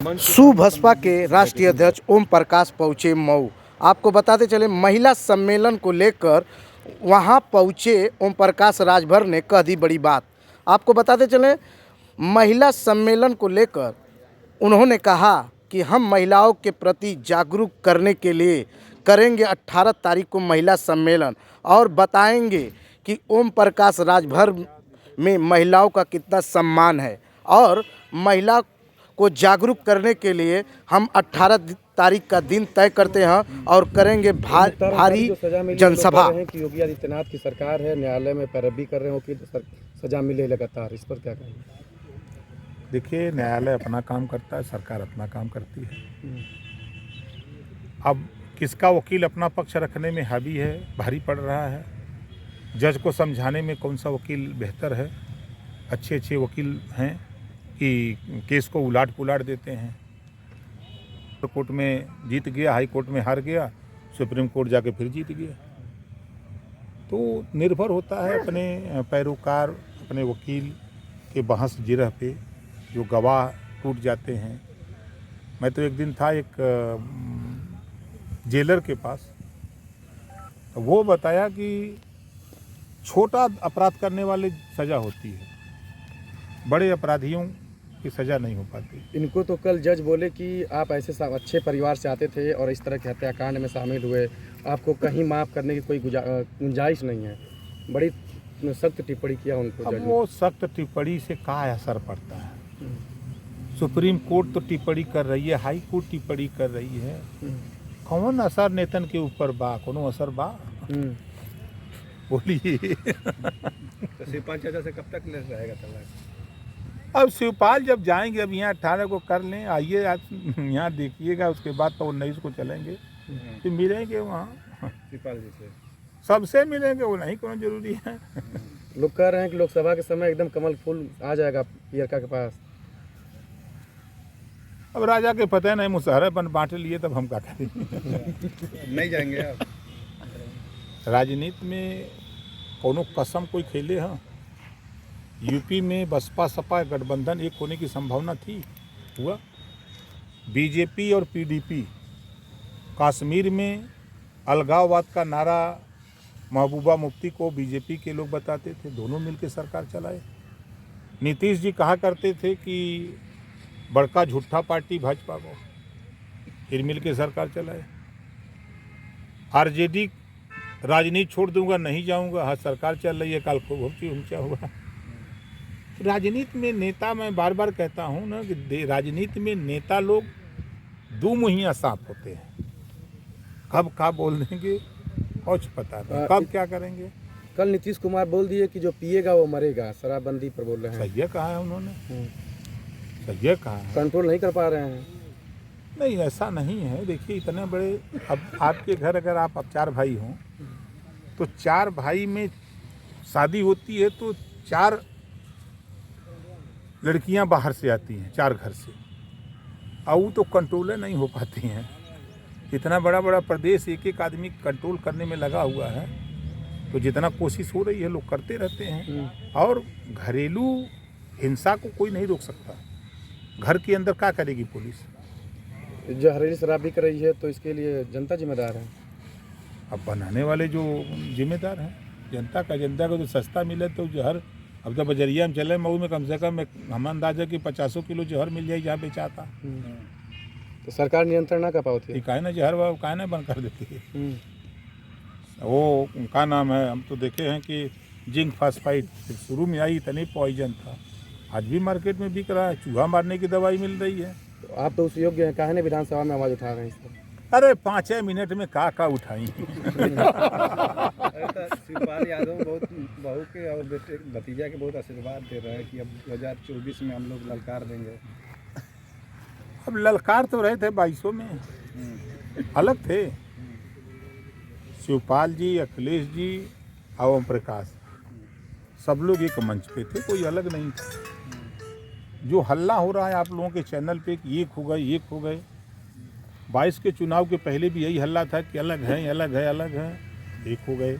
सुभाषपा के राष्ट्रीय अध्यक्ष ओम प्रकाश पहुंचे मऊ। आपको बताते चले महिला सम्मेलन को लेकर वहां पहुंचे ओम प्रकाश राजभर ने कह दी बड़ी बात। आपको बताते चले महिला सम्मेलन को लेकर उन्होंने कहा कि हम महिलाओं के प्रति जागरूक करने के लिए करेंगे 18 तारीख को महिला सम्मेलन और बताएंगे कि ओम प्रकाश राजभर में महिलाओं का कितना सम्मान है और महिला को जागरूक करने के लिए हम 18 तारीख का दिन तय करते हैं और करेंगे भारी जनसभा। कि योगी आदित्यनाथ की सरकार है, न्यायालय में पैरवी कर रहे हो कि सजा मिले लगातार, इस पर क्या कहेंगे? देखिए, न्यायालय अपना काम करता है, सरकार अपना काम करती है। अब किसका वकील अपना पक्ष रखने में हावी है, भारी पड़ रहा है। जज को समझाने में कौन सा वकील बेहतर है। अच्छे वकील हैं कि केस को उलाट पुलाट देते हैं। तो कोर्ट में जीत गया, हाई कोर्ट में हार गया, सुप्रीम कोर्ट जाके फिर जीत गया। तो निर्भर होता है अपने पैरोकार, अपने वकील के बहस जिरह पे, जो गवाह टूट जाते हैं। मैं तो एक दिन था एक जेलर के पास, तो वो बताया कि छोटा अपराध करने वाले सज़ा होती है, बड़े अपराधियों की सज़ा नहीं हो पाती। इनको तो कल जज बोले कि आप ऐसे अच्छे परिवार से आते थे और इस तरह के हत्याकांड में शामिल हुए, आपको कहीं माफ़ करने की कोई गुंजाइश नहीं है। बड़ी सख्त टिप्पणी किया उनको। अब वो सख्त टिप्पणी से क्या असर पड़ता है? सुप्रीम कोर्ट तो टिप्पणी कर रही है, हाई कोर्ट टिप्पणी कर रही है। कौन असर नेतन के ऊपर बा? कोनो असर बा? बोलिए। तो शिवपाल चाचा से कब तक ले रहेगा तलाक? अब शिवपाल जब जाएंगे, अब यहाँ 18 को कर लें, आइए आज यहाँ देखिएगा, उसके बाद तो 19 को चलेंगे, फिर मिलेंगे वहाँ शिवपाल जी से, सबसे मिलेंगे। वो नहीं कोनो जरूरी है। लोग कह रहे हैं कि लोकसभा के समय एकदम कमल फूल आ जाएगा पियरका के पास। अब राजा के पता नहीं, मुसहरे बन बांट लिए, तब हम क्या करें? नहीं जाएंगे आप राजनीति में? कोनो कसम कोई खेले? हाँ, यूपी में बसपा सपा गठबंधन एक होने की संभावना थी, हुआ। बीजेपी और पीडीपी, कश्मीर में अलगाववाद का नारा महबूबा मुफ्ती को बीजेपी के लोग बताते थे, दोनों मिलकर सरकार चलाए। नीतीश जी कहा करते थे कि बड़का झूठा पार्टी भाजपा को, फिर मिलकर सरकार चलाए। आरजेडी राजनीति छोड़ दूंगा, नहीं जाऊंगा, हाँ सरकार चल रही है, कल खूब ऊंचा हुआ। राजनीति में नेता, मैं बार बार कहता हूँ ना कि राजनीति में नेता लोग दो मुहिया सांप होते हैं। कब क्या बोल देंगे कुछ पता नहीं, कब क्या करेंगे। कल नीतीश कुमार बोल दिए कि जो पिएगा वो मरेगा, शराबबंदी पर बोल रहे हैं। सही कहा है उन्होंने, सही कहा है। कंट्रोल नहीं कर पा रहे हैं। नहीं, ऐसा नहीं है। देखिए, इतने बड़े, अब आपके घर अगर आप 4 भाई हों, तो 4 भाई में शादी होती है तो 4 लड़कियां बाहर से आती हैं, 4 घर से, और वो तो कंट्रोल नहीं हो पाती हैं। इतना बड़ा प्रदेश एक आदमी कंट्रोल करने में लगा हुआ है, तो जितना कोशिश हो रही है लोग करते रहते हैं। और घरेलू हिंसा को कोई नहीं रोक सकता। घर के अंदर क्या करेगी पुलिस? जहरीली शराब बिक रही है, तो इसके लिए जनता जिम्मेदार है। अब बनाने वाले जो जिम्मेदार हैं, जनता को तो सस्ता मिले तो जहर। अब तो बजरिया में चले, मऊ में कम से कम हम अंदाजा कि 50 किलो जहर मिल जाए जहाँ बेचाता। तो सरकार नियंत्रण ना कर पाती, काहे ना जहर वो काहे ना बंद कर देती है। वो का नाम है, हम तो देखे हैं कि जिंक फास्फाइड शुरू में आई, इतनी पॉइजन था, आज भी मार्केट में बिक रहा है। चूहा मारने की दवाई मिल रही है। तो आप तो उस योग्य हैं, काहे ने विधानसभा में आवाज़ उठा रहे हैं इस पर? अरे 5 मिनट में का उठाई। शिवपाल यादव बहुत बहू के और बेटे भतीजा के बहुत आशीर्वाद दे रहे हैं कि अब 2024 में हम लोग ललकार देंगे। अब ललकार तो रहे थे 2200 में, अलग थे। शिवपाल जी, अखिलेश जी और ओम प्रकाश, सब लोग एक मंच पे थे, कोई अलग नहीं था। जो हल्ला हो रहा है आप लोगों के चैनल पे कि एक हो गए, 22 के चुनाव के पहले भी यही हल्ला था कि अलग है, एक हो गए।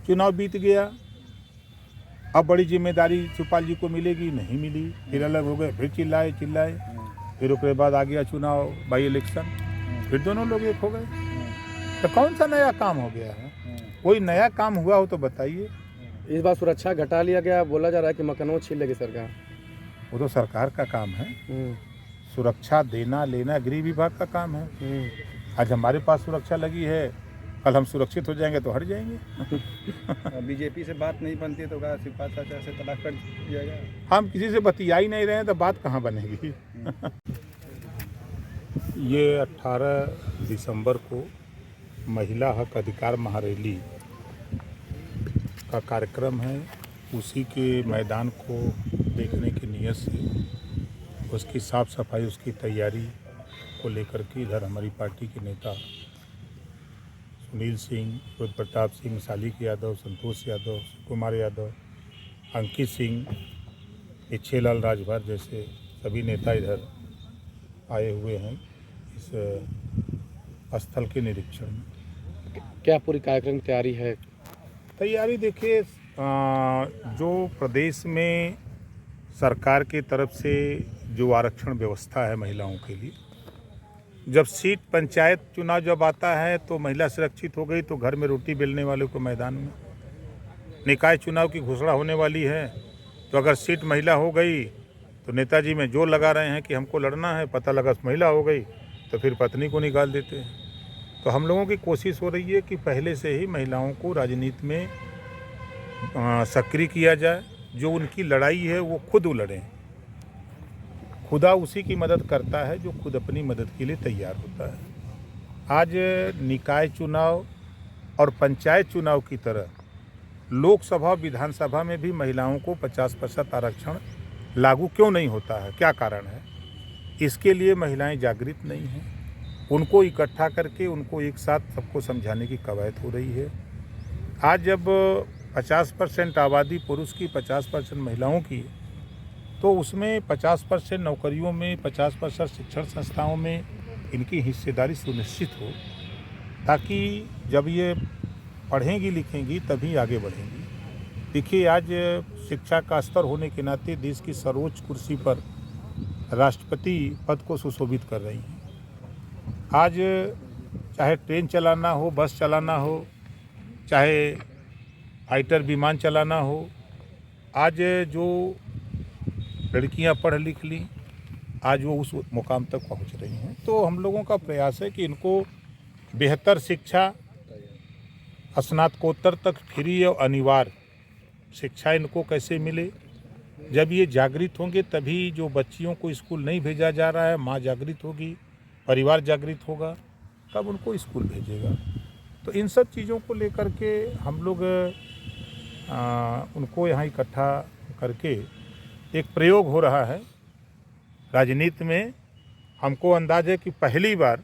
चुनाव बीत गया, अब बड़ी जिम्मेदारी शिवपाल जी को मिलेगी, नहीं मिली, फिर अलग हो गए, फिर चिल्लाए, फिर उसके बाद आ गया चुनाव बाई इलेक्शन, फिर दोनों लोग एक हो गए। तो कौन सा नया काम हो गया है? कोई नया काम हुआ हो तो बताइए। इस बार सुरक्षा घटा लिया गया, बोला जा रहा है कि मकानों छीन लेगी सरकार। वो तो सरकार का काम है, सुरक्षा देना लेना गृह विभाग का काम है। आज हमारे पास सुरक्षा लगी है, कल हम सुरक्षित हो जाएंगे तो हट जाएंगे। बीजेपी से बात नहीं बनती तो क्या सिर्फ 5 से तलाक कर दिया गया? हम किसी से बतिया ही नहीं रहे हैं तो बात कहाँ बनेगी। ये 18 दिसंबर को महिला हक अधिकार महारैली का कार्यक्रम है। उसी के मैदान को देखने की नीयत से, उसकी साफ सफाई, उसकी तैयारी को लेकर के इधर हमारी पार्टी के नेता सुनील सिंह, रुद्र प्रताप सिंह, सालिक यादव, संतोष यादव, कुमार यादव, अंकित सिंह, इच्छेलाल राजभर जैसे सभी नेता इधर आए हुए हैं इस स्थल के निरीक्षण में। क्या पूरी कार्यक्रम की तैयारी है? तैयारी देखिए, जो प्रदेश में सरकार की तरफ से जो आरक्षण व्यवस्था है महिलाओं के लिए, जब सीट पंचायत चुनाव जब आता है तो महिला सुरक्षित हो गई तो घर में रोटी बेलने वालों को मैदान में, निकाय चुनाव की घोषणा होने वाली है तो अगर सीट महिला हो गई तो नेताजी में जोर लगा रहे हैं कि हमको लड़ना है, पता लगा महिला हो गई तो फिर पत्नी को निकाल देते हैं। तो हम लोगों की कोशिश हो रही है कि पहले से ही महिलाओं को राजनीति में सक्रिय किया जाए, जो उनकी लड़ाई है वो खुद लड़ें। खुदा उसी की मदद करता है जो खुद अपनी मदद के लिए तैयार होता है। आज निकाय चुनाव और पंचायत चुनाव की तरह लोकसभा विधानसभा में भी महिलाओं को 50% आरक्षण लागू क्यों नहीं होता है, क्या कारण है? इसके लिए महिलाएं जागृत नहीं हैं। उनको इकट्ठा करके उनको एक साथ सबको समझाने की कवायद हो रही है। आज जब 50% आबादी पुरुष की, 50% महिलाओं की, तो उसमें 50% नौकरियों में, 50% शिक्षण संस्थाओं में इनकी हिस्सेदारी सुनिश्चित हो, ताकि जब ये पढ़ेंगी लिखेंगी तभी आगे बढ़ेंगी। देखिए, आज शिक्षा का स्तर होने के नाते देश की सर्वोच्च कुर्सी पर राष्ट्रपति पद को सुशोभित कर रही हैं। आज चाहे ट्रेन चलाना हो, बस चलाना हो, चाहे फाइटर विमान चलाना हो, आज जो लड़कियां पढ़ लिख ली, आज वो उस मुकाम तक पहुंच रही हैं। तो हम लोगों का प्रयास है कि इनको बेहतर शिक्षा, स्नातकोत्तर तक फ्री और अनिवार्य शिक्षा इनको कैसे मिले। जब ये जागृत होंगे तभी जो बच्चियों को स्कूल नहीं भेजा जा रहा है, माँ जागृत होगी, परिवार जागृत होगा, तब उनको स्कूल भेजेगा। तो इन सब चीज़ों को लेकर के हम लोग उनको यहाँ इकट्ठा करके एक प्रयोग हो रहा है राजनीति में। हमको अंदाज़ है कि पहली बार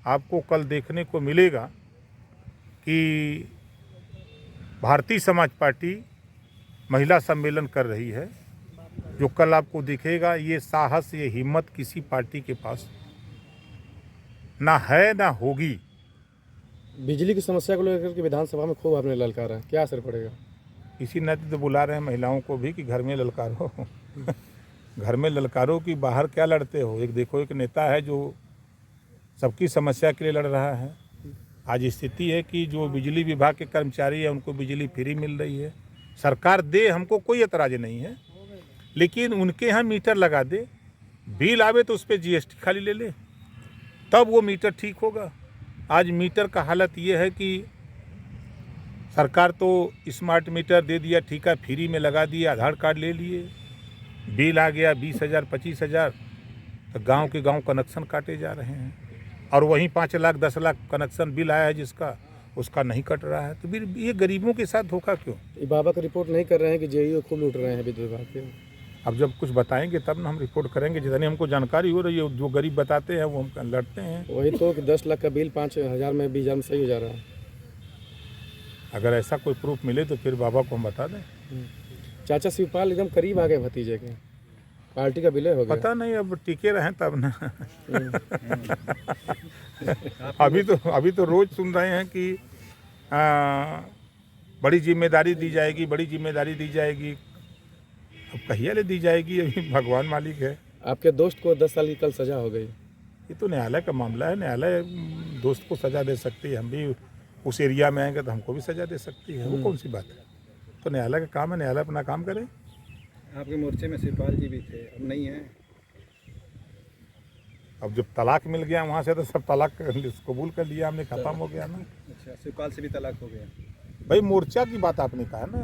आपको कल देखने को मिलेगा कि भारतीय समाज पार्टी महिला सम्मेलन कर रही है। जो कल आपको दिखेगा, ये साहस, ये हिम्मत किसी पार्टी के पास ना है ना होगी। बिजली की समस्या को लेकर के विधानसभा में खूब आपने ललकारा है, क्या असर पड़ेगा? इसी नाते तो बुला रहे हैं महिलाओं को भी कि घर में ललकारो। घर में ललकारो कि बाहर क्या लड़ते हो। एक देखो, एक नेता है जो सबकी समस्या के लिए लड़ रहा है। आज स्थिति है कि जो बिजली विभाग के कर्मचारी हैं उनको बिजली फ्री मिल रही है। सरकार दे, हमको कोई एतराज़ नहीं है, लेकिन उनके यहाँ मीटर लगा दे, बिल आवे तो उस पर GST खाली ले ले, तब वो मीटर ठीक होगा। आज मीटर का हालत ये है कि सरकार तो स्मार्ट मीटर दे दिया, ठीक है, फ्री में लगा दिया, आधार कार्ड ले लिए, बिल आ गया 20,000 25,000, तो गांव के गांव कनेक्शन काटे जा रहे हैं। और वहीं 5 लाख 10 लाख कनेक्शन बिल आया है जिसका, उसका नहीं कट रहा है। तो फिर ये गरीबों के साथ धोखा क्यों? बाबा का रिपोर्ट नहीं कर रहे हैं कि JEO खूब लूट रहे हैं विद्युत विभाग के। अब जब कुछ बताएंगे तब ना हम रिपोर्ट करेंगे। जितनी हमको जानकारी हो रही है, जो गरीब बताते हैं वो हम लड़ते हैं। वही तो कि 10 लाख का बिल 5,000 में 20,000 में सही हो जा रहा है। अगर ऐसा कोई प्रूफ मिले तो फिर बाबा को हम बता दें। चाचा शिवपाल एकदम करीब आ गए भतीजे के, पार्टी का विलय हो गया। पता नहीं, अब टिके रहें तब ना। अभी तो रोज सुन रहे हैं कि बड़ी जिम्मेदारी दी जाएगी, बड़ी जिम्मेदारी दी जाएगी। अब कहिए ले दी जाएगी, अभी भगवान मालिक है। आपके दोस्त को 10 साल की कल सजा हो गई। ये तो न्यायालय का मामला है। न्यायालय दोस्त को सज़ा दे सकती है। हम भी उस एरिया में आएंगे तो हमको भी सज़ा दे सकती है। वो कौन सी बात है? तो न्यायालय का काम है, न्यायालय अपना काम करे। आपके मोर्चे में शिवपाल जी भी थे, अब नहीं है। अब जब तलाक मिल गया वहाँ से तो सब तलाक कबूल कर लिया हमने, ख़त्म हो गया ना। अच्छा, शिवपाल से भी तलाक हो गया। भाई मोर्चा की बात आपने कहा ना।